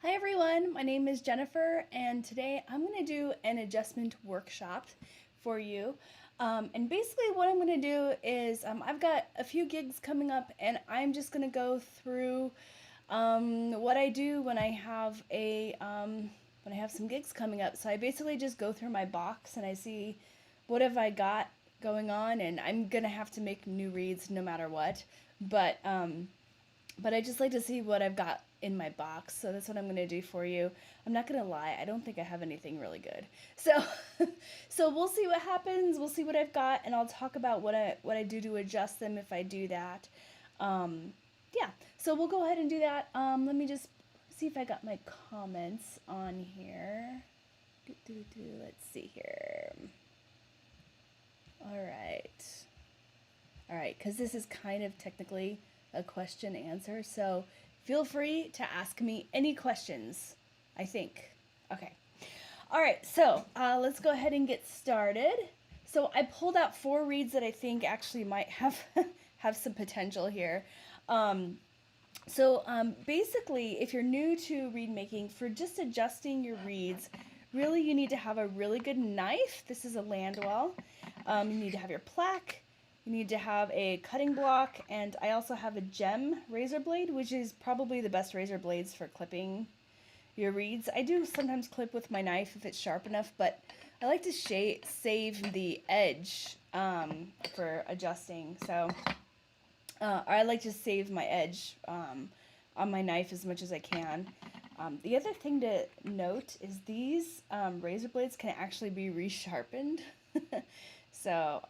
Hi everyone, my name is Jennifer and today I'm going to do an adjustment workshop for you. And basically what I'm going to do is I've got a few gigs coming up and I'm just going to go through what I do when I have some gigs coming up. So I basically just go through my box and I see what have I got going on, and I'm going to have to make new reads no matter what. But I just like to see what I've got in my box, so that's what I'm going to do for you. I'm not going to lie, I don't think I have anything really good. So so we'll see what happens. We'll see what I've got, and I'll talk about what I do to adjust them if I do that. Yeah, so we'll go ahead and do that. Let me just see if I got my comments on here. Let's see here. All right, because this is kind of technically a question answer, so feel free to ask me any questions, I think. Okay. All right, so let's go ahead and get started. So I pulled out 4 reads that I think actually might have have some potential here. Basically, if you're new to reed making, for just adjusting your reeds, really you need to have a really good knife. This is a Landwell. You need to have your plaque. You need to have a cutting block, and I also have a gem razor blade, which is probably the best razor blades for clipping your reeds. I do sometimes clip with my knife if it's sharp enough, but I like to save the edge for adjusting. So I like to save my edge on my knife as much as I can. The other thing to note is these razor blades can actually be resharpened. So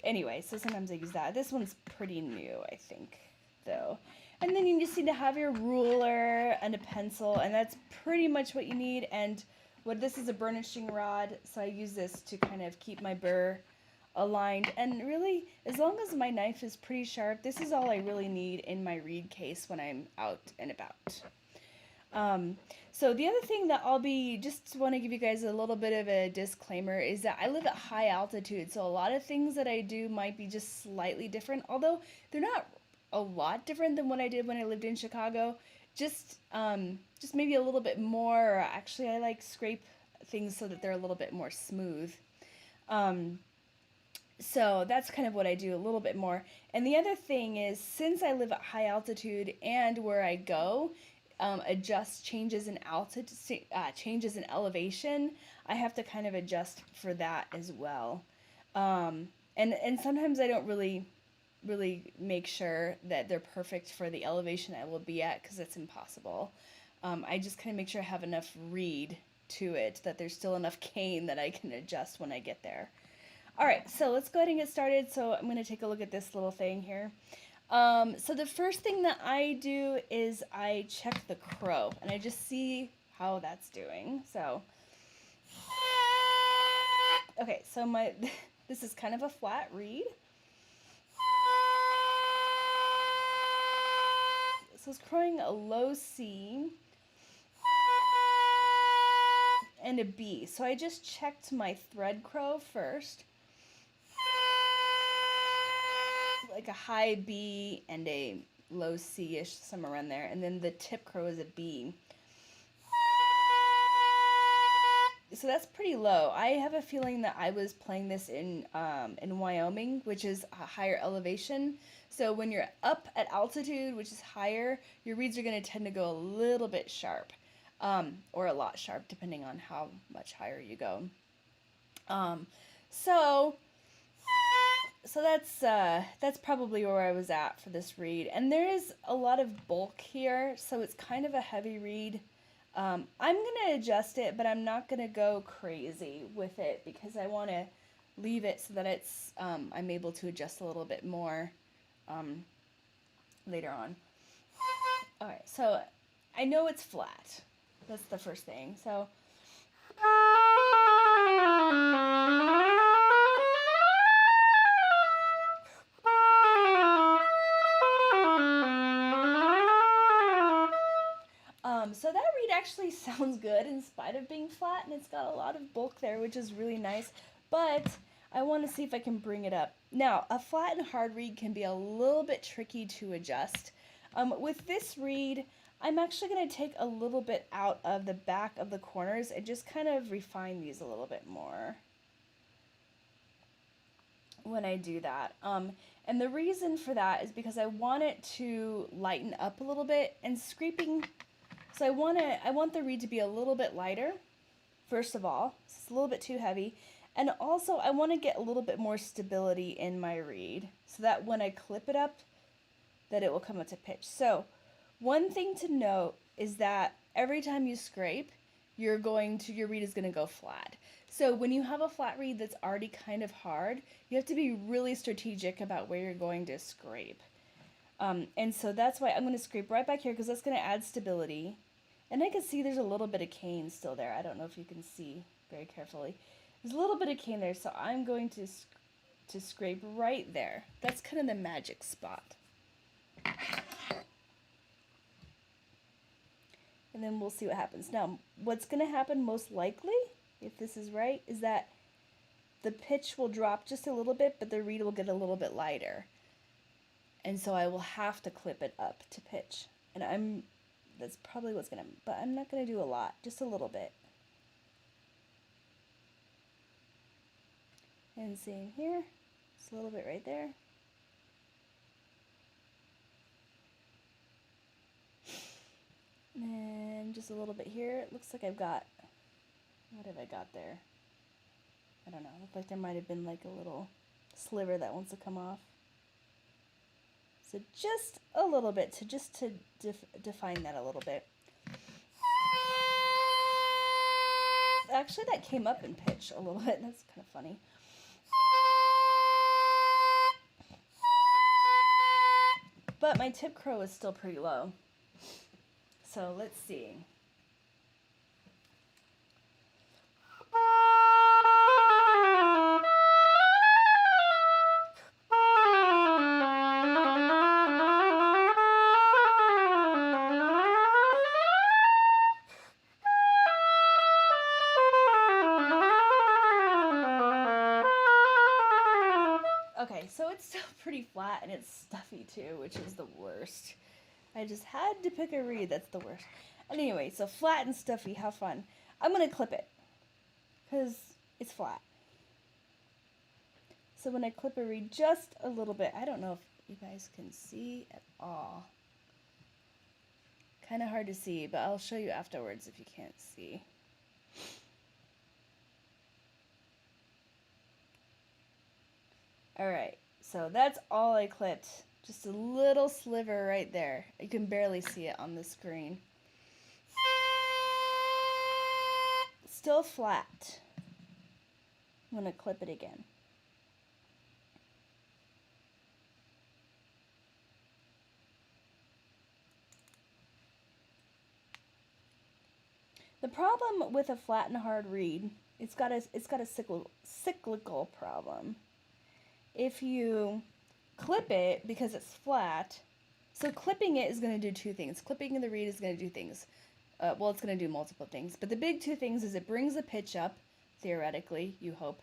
anyway, so sometimes I use that. This one's pretty new, I think, though. And then you just need to have your ruler and a pencil, and that's pretty much what you need. And this is a burnishing rod, so I use this to kind of keep my burr aligned. And really, as long as my knife is pretty sharp, this is all I really need in my reed case when I'm out and about. So the other thing that just want to give you guys a little bit of a disclaimer is that I live at high altitude, so a lot of things that I do might be just slightly different, although they're not a lot different than what I did when I lived in Chicago. Just maybe a little bit more, or actually I like scrape things so that they're a little bit more smooth. So that's kind of what I do a little bit more. And the other thing is, since I live at high altitude and where I go, adjust changes in altitude, changes in elevation, I have to kind of adjust for that as well. And sometimes I don't really make sure that they're perfect for the elevation I will be at, because it's impossible. I just kind of make sure I have enough reed to it, that there's still enough cane that I can adjust when I get there. All right, so let's go ahead and get started. So I'm going to take a look at this little thing here. So the first thing that I do is I check the crow, and I just see how that's doing. So, okay, so this is kind of a flat reed. So it's crowing a low C and a B. So I just checked my thread crow first, like a high B and a low C-ish, somewhere around there, and then the tip crow is a B. So that's pretty low. I have a feeling that I was playing this in Wyoming, which is a higher elevation. So when you're up at altitude, which is higher, your reeds are going to tend to go a little bit sharp, or a lot sharp, depending on how much higher you go. So that's probably where I was at for this reed. And there is a lot of bulk here, so it's kind of a heavy reed. I'm going to adjust it, but I'm not going to go crazy with it, because I want to leave it so that it's I'm able to adjust a little bit more later on. All right, so I know it's flat. That's the first thing. So so that reed actually sounds good in spite of being flat, and it's got a lot of bulk there, which is really nice, but I want to see if I can bring it up. Now, a flat and hard reed can be a little bit tricky to adjust. With this reed, I'm actually going to take a little bit out of the back of the corners and just kind of refine these a little bit more when I do that. And the reason for that is because I want it to lighten up a little bit, and scraping, so I want the reed to be a little bit lighter, first of all. It's a little bit too heavy. And also I want to get a little bit more stability in my reed so that when I clip it up, that it will come up to pitch. So one thing to note is that every time you scrape, your reed is going to go flat. So when you have a flat reed that's already kind of hard, you have to be really strategic about where you're going to scrape. And so that's why I'm going to scrape right back here, because that's going to add stability. And I can see there's a little bit of cane still there. I don't know if you can see very carefully. There's a little bit of cane there, so I'm going to scrape right there. That's kind of the magic spot. And then we'll see what happens. Now, what's going to happen most likely, if this is right, is that the pitch will drop just a little bit, but the reed will get a little bit lighter. And so I will have to clip it up to pitch. And that's probably what's going to, but I'm not going to do a lot, just a little bit. And same here, just a little bit right there. And just a little bit here. It looks like I've got, what have I got there? I don't know, it looked like there might have been like a little sliver that wants to come off. So just a little bit, to define that a little bit. Actually, that came up in pitch a little bit. That's kind of funny. But my tip crow is still pretty low. So let's see. Okay, so it's still pretty flat and it's stuffy too, which is the worst. I just had to pick a reed that's the worst. Anyway, so flat and stuffy, how fun. I'm going to clip it because it's flat. So when I clip a reed just a little bit, I don't know if you guys can see at all. Kind of hard to see, but I'll show you afterwards if you can't see. Alright, so that's all I clipped. Just a little sliver right there. You can barely see it on the screen. Still flat. I'm going to clip it again. The problem with a flat and hard reed, it's got a cyclical problem. If you clip it because it's flat, so clipping it is going to do two things. Clipping the reed is going to do things. Well, it's going to do multiple things, but the big two things is it brings the pitch up, theoretically, you hope,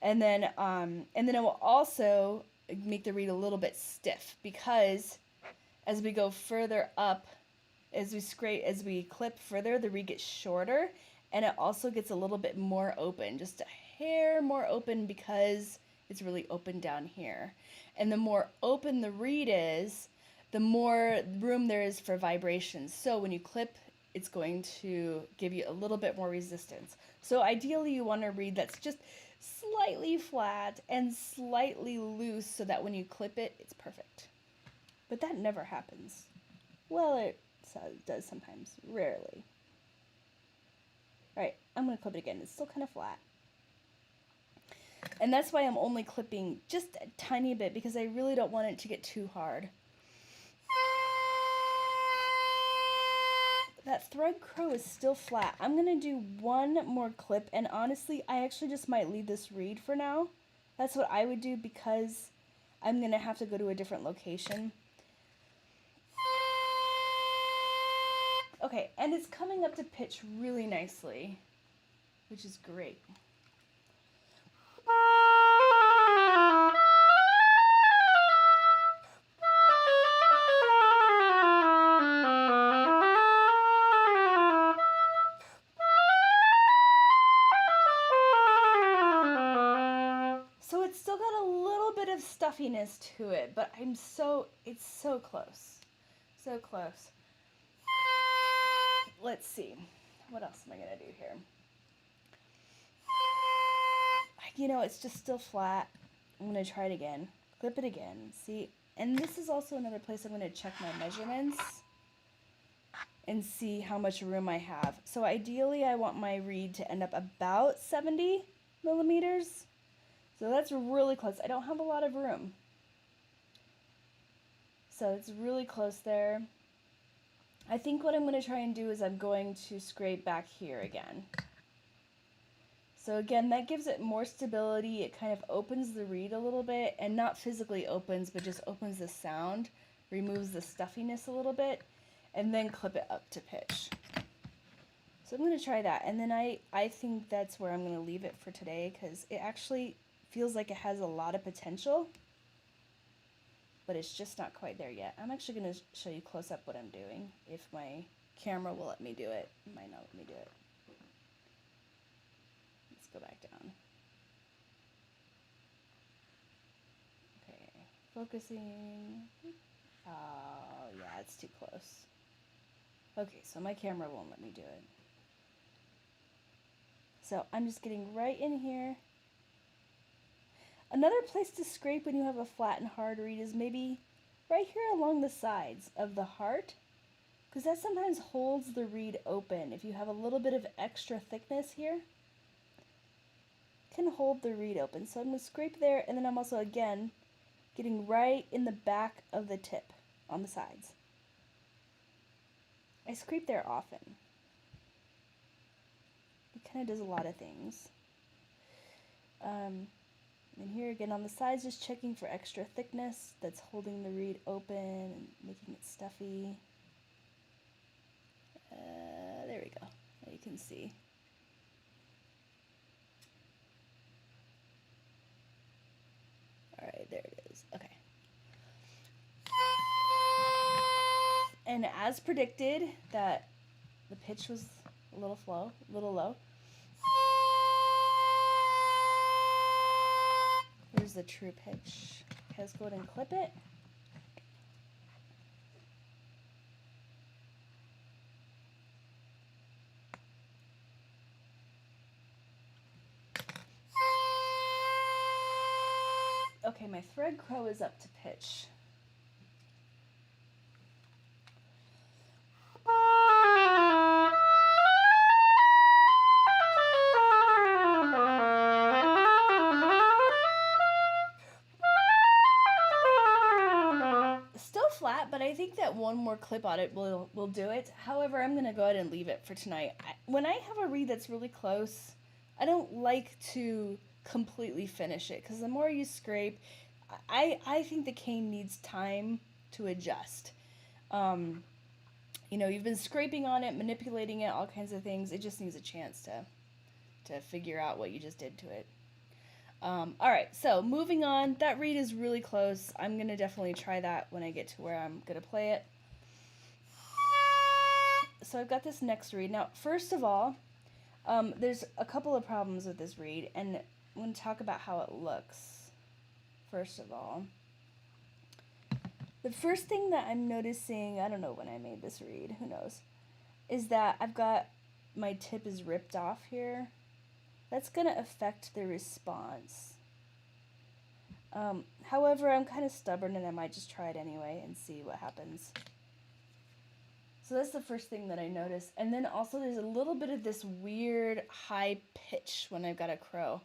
and then it will also make the reed a little bit stiff, because as we go further up, as we clip further, the reed gets shorter, and it also gets a little bit more open, just a hair more open, because it's really open down here. And the more open the reed is, the more room there is for vibrations. So when you clip, it's going to give you a little bit more resistance. So ideally you want a reed that's just slightly flat and slightly loose, so that when you clip it, it's perfect. But that never happens. Well, it does sometimes, rarely. Alright, I'm going to clip it again. It's still kind of flat. And that's why I'm only clipping just a tiny bit, because I really don't want it to get too hard. That thread crow is still flat. I'm going to do one more clip, and honestly, I actually just might leave this reed for now. That's what I would do, because I'm going to have to go to a different location. Okay, and it's coming up to pitch really nicely, which is great. of stuffiness to it, but it's so close. So close. Let's see. What else am I going to do here? You know, it's just still flat. I'm going to try it again. Clip it again. See? And this is also another place I'm going to check my measurements and see how much room I have. So ideally, I want my reed to end up about 70 millimeters. So that's really close. I don't have a lot of room. So it's really close there. I think what I'm going to try and do is I'm going to scrape back here again. So again, that gives it more stability. It kind of opens the reed a little bit, and not physically opens, but just opens the sound, removes the stuffiness a little bit, and then clip it up to pitch. So I'm going to try that, and then I think that's where I'm going to leave it for today, because it actually feels like it has a lot of potential, but it's just not quite there yet. I'm actually going to show you close up what I'm doing, if my camera will let me do it. It might not let me do it. Let's go back down. Okay, focusing. Oh, yeah, it's too close. Okay, so my camera won't let me do it. So I'm just getting right in here. Another place to scrape when you have a flat and hard reed is maybe right here along the sides of the heart, because that sometimes holds the reed open. If you have a little bit of extra thickness here, it can hold the reed open. So I'm going to scrape there, and then I'm also, again, getting right in the back of the tip on the sides. I scrape there often. It kind of does a lot of things. And here again on the sides, just checking for extra thickness that's holding the reed open and making it stuffy. There we go. Now you can see. Alright, there it is. Okay. And as predicted, that the pitch was a little low. Here's the true pitch. Okay, let's go ahead and clip it. Okay, my thread crow is up to pitch. Flat, but I think that one more clip on it will do it. However, I'm going to go ahead and leave it for tonight. When I have a reed that's really close, I don't like to completely finish it, because the more you scrape, I think the cane needs time to adjust. You know, you've been scraping on it, manipulating it, all kinds of things. It just needs a chance to figure out what you just did to it. Alright, so moving on. That reed is really close. I'm going to definitely try that when I get to where I'm going to play it. So I've got this next reed. Now, first of all, there's a couple of problems with this reed, and I'm going to talk about how it looks. First of all, the first thing that I'm noticing, I don't know when I made this reed, who knows, is that I've got, my tip is ripped off here. That's going to affect the response. However, I'm kind of stubborn, and I might just try it anyway and see what happens. So that's the first thing that I notice. And then also there's a little bit of this weird high pitch when I've got a crow.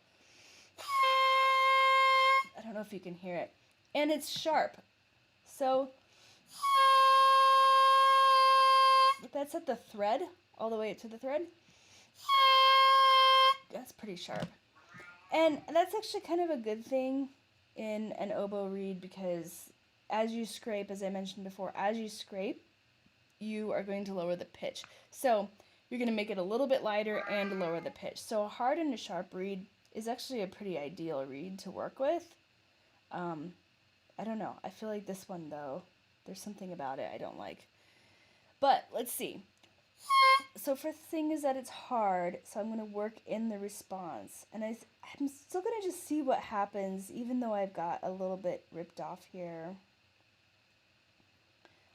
I don't know if you can hear it. And it's sharp. So that's at the thread, all the way to the thread. That's pretty sharp. And that's actually kind of a good thing in an oboe reed, because as you scrape, as I mentioned before, as you scrape, you are going to lower the pitch. So you're going to make it a little bit lighter and lower the pitch. So a hard and a sharp reed is actually a pretty ideal reed to work with. I don't know. I feel like this one, though, there's something about it I don't like. But let's see. So first thing is that it's hard, so I'm going to work in the response. And I'm still going to just see what happens, even though I've got a little bit ripped off here.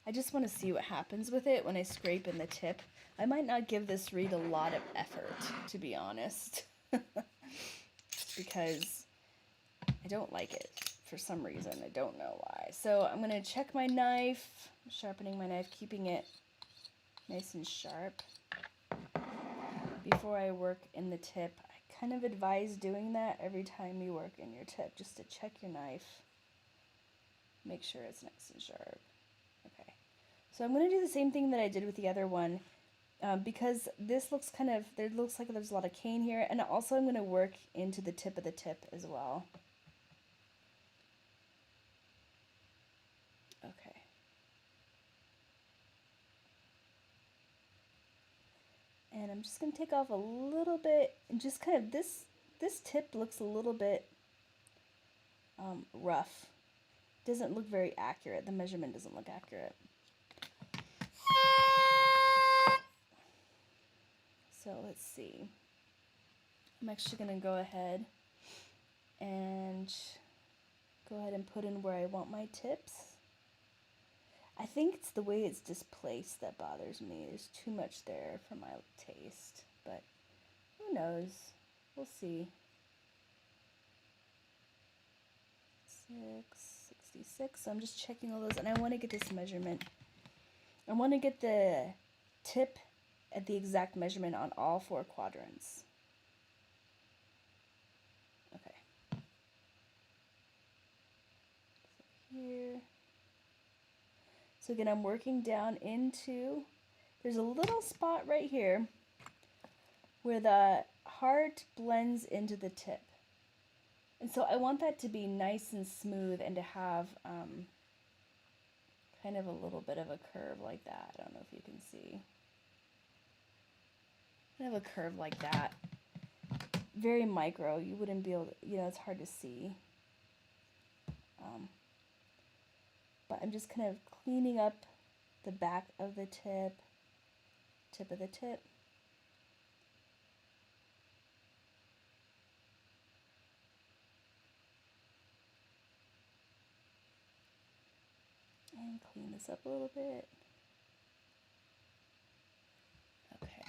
I just want to see what happens with it when I scrape in the tip. I might not give this reed a lot of effort, to be honest, because I don't like it for some reason. I don't know why. So I'm going to check my knife, sharpening my knife, keeping it nice and sharp. Before I work in the tip, I kind of advise doing that every time you work in your tip, just to check your knife. Make sure it's nice and sharp. Okay. So I'm going to do the same thing that I did with the other one, because this looks kind of, there looks like there's a lot of cane here, and also I'm going to work into the tip of the tip as well. Okay. And I'm just going to take off a little bit, and just kind of, this tip looks a little bit rough. Doesn't look very accurate. The measurement doesn't look accurate. So let's see. I'm actually going to go ahead and put in where I want my tips. I think it's the way it's displaced that bothers me. There's too much there for my taste, but who knows? We'll see. 666. So I'm just checking all those, and I want to get this measurement. I want to get the tip at the exact measurement on all 4 quadrants. Okay. So here. So again, I'm working down into, there's a little spot right here where the heart blends into the tip. And so I want that to be nice and smooth and to have kind of a little bit of a curve like that. I don't know if you can see. Kind of a curve like that. Very micro. You wouldn't be able to, it's hard to see. But I'm just kind of cleaning up the back of the tip of the tip. And clean this up a little bit. Okay.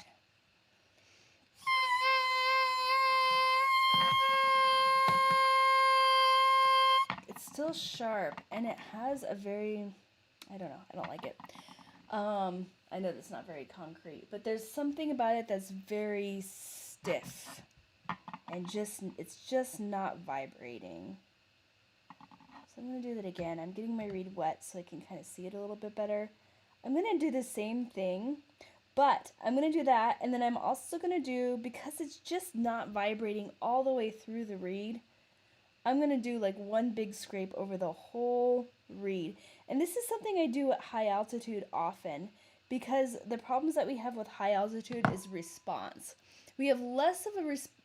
It's still sharp, and it has a very, I don't know, I don't like it. I know that's not very concrete, but there's something about it that's very stiff, and it's just not vibrating. So I'm going to do that again. I'm getting my reed wet so I can kind of see it a little bit better. I'm going to do the same thing, but I'm going to do that, and then I'm also going to do, because it's just not vibrating all the way through the reed, I'm going to do like one big scrape over the whole reed. And this is something I do at high altitude often, because the problems that we have with high altitude is response. We have less of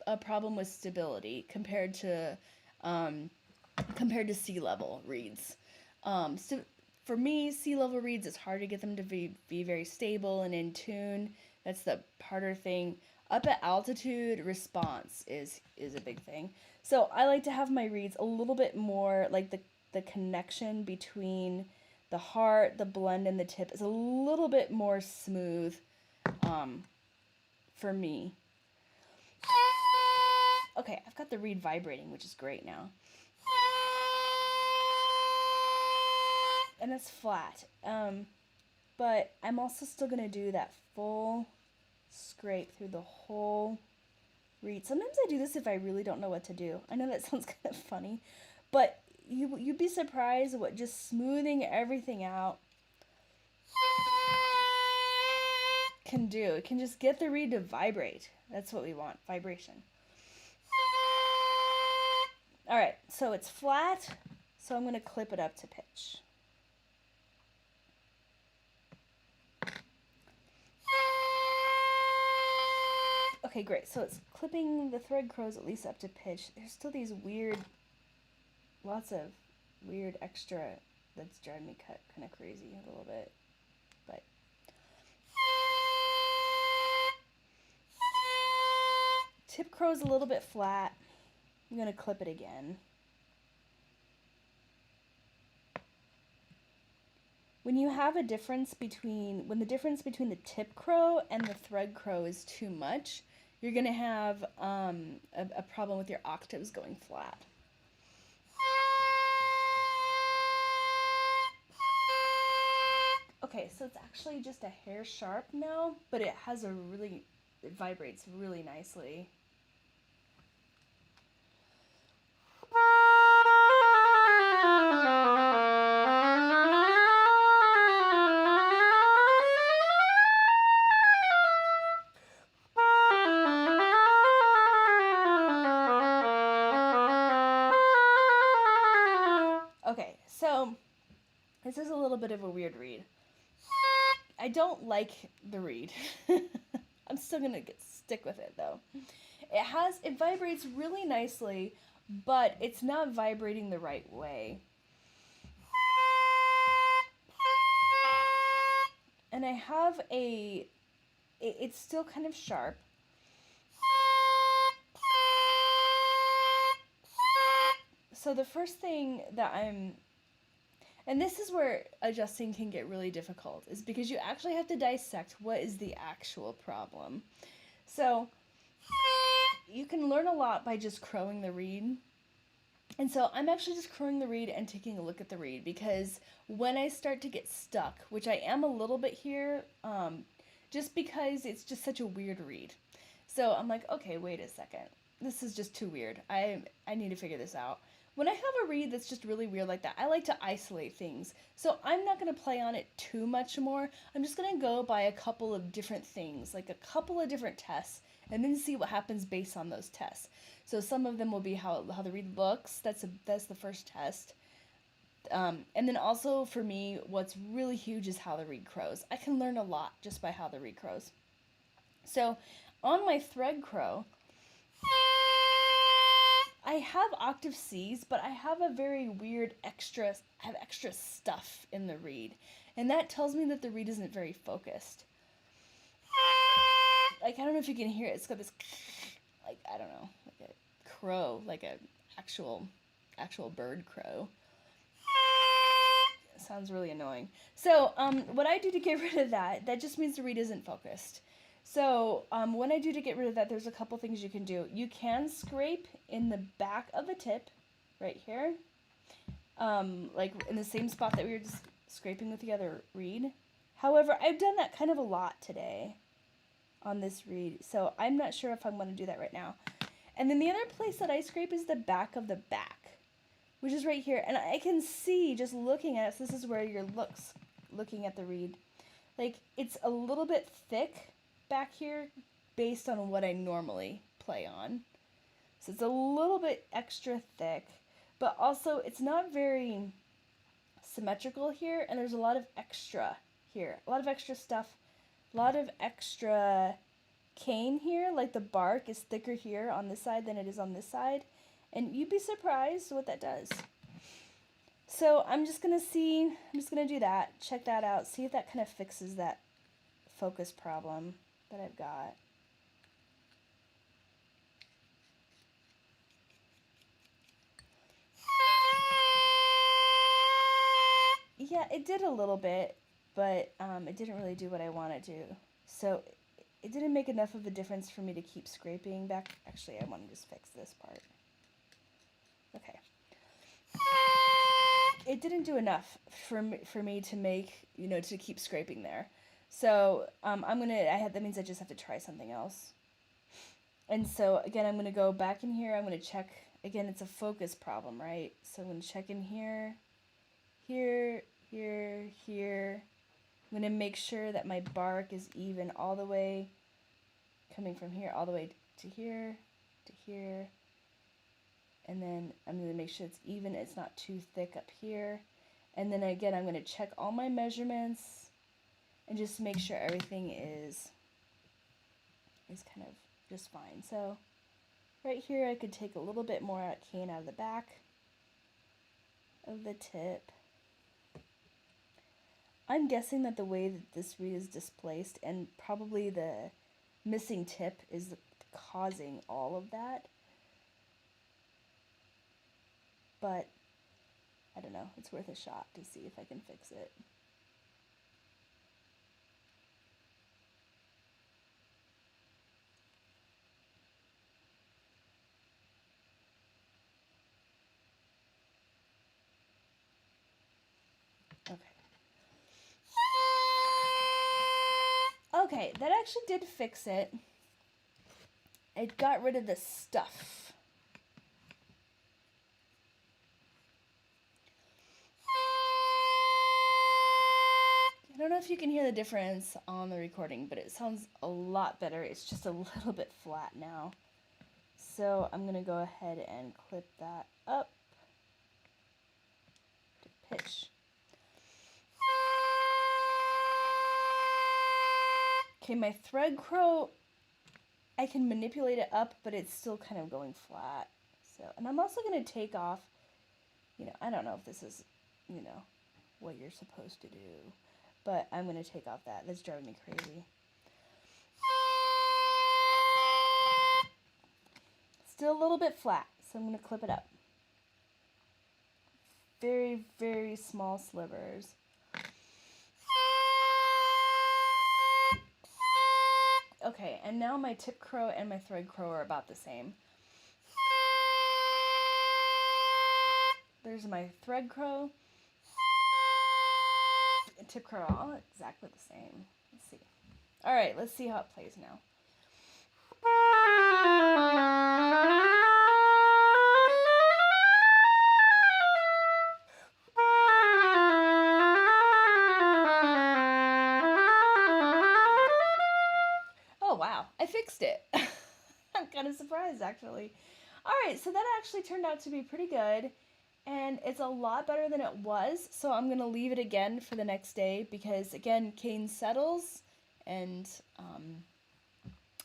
a problem with stability compared to sea level reeds. So for me, sea level reeds, it's hard to get them to be very stable and in tune. That's the harder thing. Up at altitude, response is a big thing. So I like to have my reeds a little bit more, like the connection between the heart, the blend, and the tip is a little bit more smooth for me. Okay, I've got the reed vibrating, which is great now. And it's flat. But I'm also still going to do that full scrape through the whole reed. Sometimes I do this if I really don't know what to do. I know that sounds kind of funny, but you'd be surprised what just smoothing everything out can do. It can just get the reed to vibrate. That's what we want, vibration. All right, so it's flat, so I'm going to clip it up to pitch. Okay, great. So it's clipping the thread crows at least up to pitch. There's still these lots of weird extra that's driving me kind of crazy a little bit. But tip crow is a little bit flat. I'm going to clip it again. When you have a difference between, when the difference between the tip crow and the thread crow is too much, you're going to have a problem with your octaves going flat. Okay, so it's actually just a hair sharp now, but it has a really, it vibrates really nicely. Okay, so this is a little bit of a weird reed. I don't like the reed. I'm still gonna stick with it though. It vibrates really nicely, but it's not vibrating the right way. And I have it's still kind of sharp. So the first thing that and this is where adjusting can get really difficult, is because you actually have to dissect what is the actual problem. So you can learn a lot by just crowing the reed. And so I'm actually just crowing the reed and taking a look at the reed, because when I start to get stuck, which I am a little bit here, just because it's just such a weird reed. So I'm like, okay, wait a second. This is just too weird. I need to figure this out. When I have a reed that's just really weird like that, I like to isolate things. So I'm not going to play on it too much more. I'm just going to go by a couple of different things, like a couple of different tests, and then see what happens based on those tests. So some of them will be how the reed looks. That's the first test. And then also for me, what's really huge is how the reed crows. I can learn a lot just by how the reed crows. So on my thread crow, I have octave C's, but I have a very weird extra stuff in the reed. And that tells me that the reed isn't very focused. Like, I don't know if you can hear it. It's got this, like, I don't know, like a crow, like a actual bird crow. It sounds really annoying. So, what I do to get rid of that just means the reed isn't focused. So when I do to get rid of that, there's a couple things you can do. You can scrape in the back of the tip, right here, like in the same spot that we were just scraping with the other reed. However, I've done that kind of a lot today on this reed, so I'm not sure if I'm going to do that right now. And then the other place that I scrape is the back of the back, which is right here. And I can see, just looking at it, so this is where you're looking at the reed, like it's a little bit thick back here based on what I normally play on. So it's a little bit extra thick, but also it's not very symmetrical here, and there's a lot of extra here. A lot of extra stuff, a lot of extra cane here, like the bark is thicker here on this side than it is on this side, and you'd be surprised what that does. So I'm just gonna do that, check that out, see if that kind of fixes that focus problem that I've got. Yeah, it did a little bit, but it didn't really do what I wanted to. So it didn't make enough of a difference for me to keep scraping back. Actually, I want to just fix this part. Okay. It didn't do enough for me to make, to keep scraping there. So that means I just have to try something else. And so again, I'm going to go back in here. I'm going to check, again, it's a focus problem, right? So I'm going to check in here, here, here, here. I'm going to make sure that my bark is even all the way, coming from here all the way to here, to here. And then I'm going to make sure it's even, it's not too thick up here. And then again, I'm going to check all my measurements and just make sure everything is kind of just fine. So right here, I could take a little bit more cane out of the back of the tip. I'm guessing that the way that this reed is displaced, and probably the missing tip is causing all of that. But I don't know, it's worth a shot to see if I can fix it. Okay. Okay, that actually did fix it. It got rid of the stuff. I don't know if you can hear the difference on the recording, but it sounds a lot better. It's just a little bit flat now. So I'm going to go ahead and clip that up to pitch. Okay, my thread crow, I can manipulate it up, but it's still kind of going flat. So, and I'm also going to take off, I don't know if this is, what you're supposed to do, but I'm going to take off that. That's driving me crazy. Still a little bit flat, so I'm going to clip it up. Very, very small slivers. Okay, and now my tip crow and my thread crow are about the same. There's my thread crow. And tip crow, all exactly the same. Let's see. All right, let's see how it plays now. Oh, wow, I fixed it. I'm kind of surprised, actually. All right, so that actually turned out to be pretty good, and it's a lot better than it was, so I'm going to leave it again for the next day because, again, cane settles, and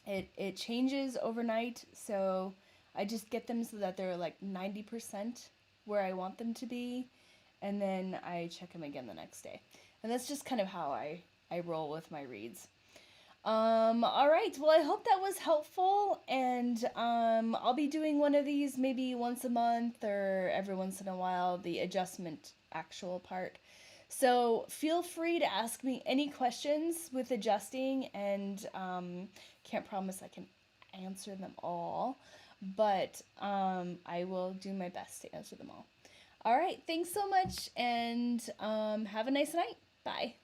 it changes overnight, so I just get them so that they're like 90% where I want them to be, and then I check them again the next day. And that's just kind of how I roll with my reeds. All right, well, I hope that was helpful, and I'll be doing one of these maybe once a month or every once in a while, the adjustment actual part. So feel free to ask me any questions with adjusting, and can't promise I can answer them all, but I will do my best to answer them all. All right, thanks so much, and have a nice night. Bye.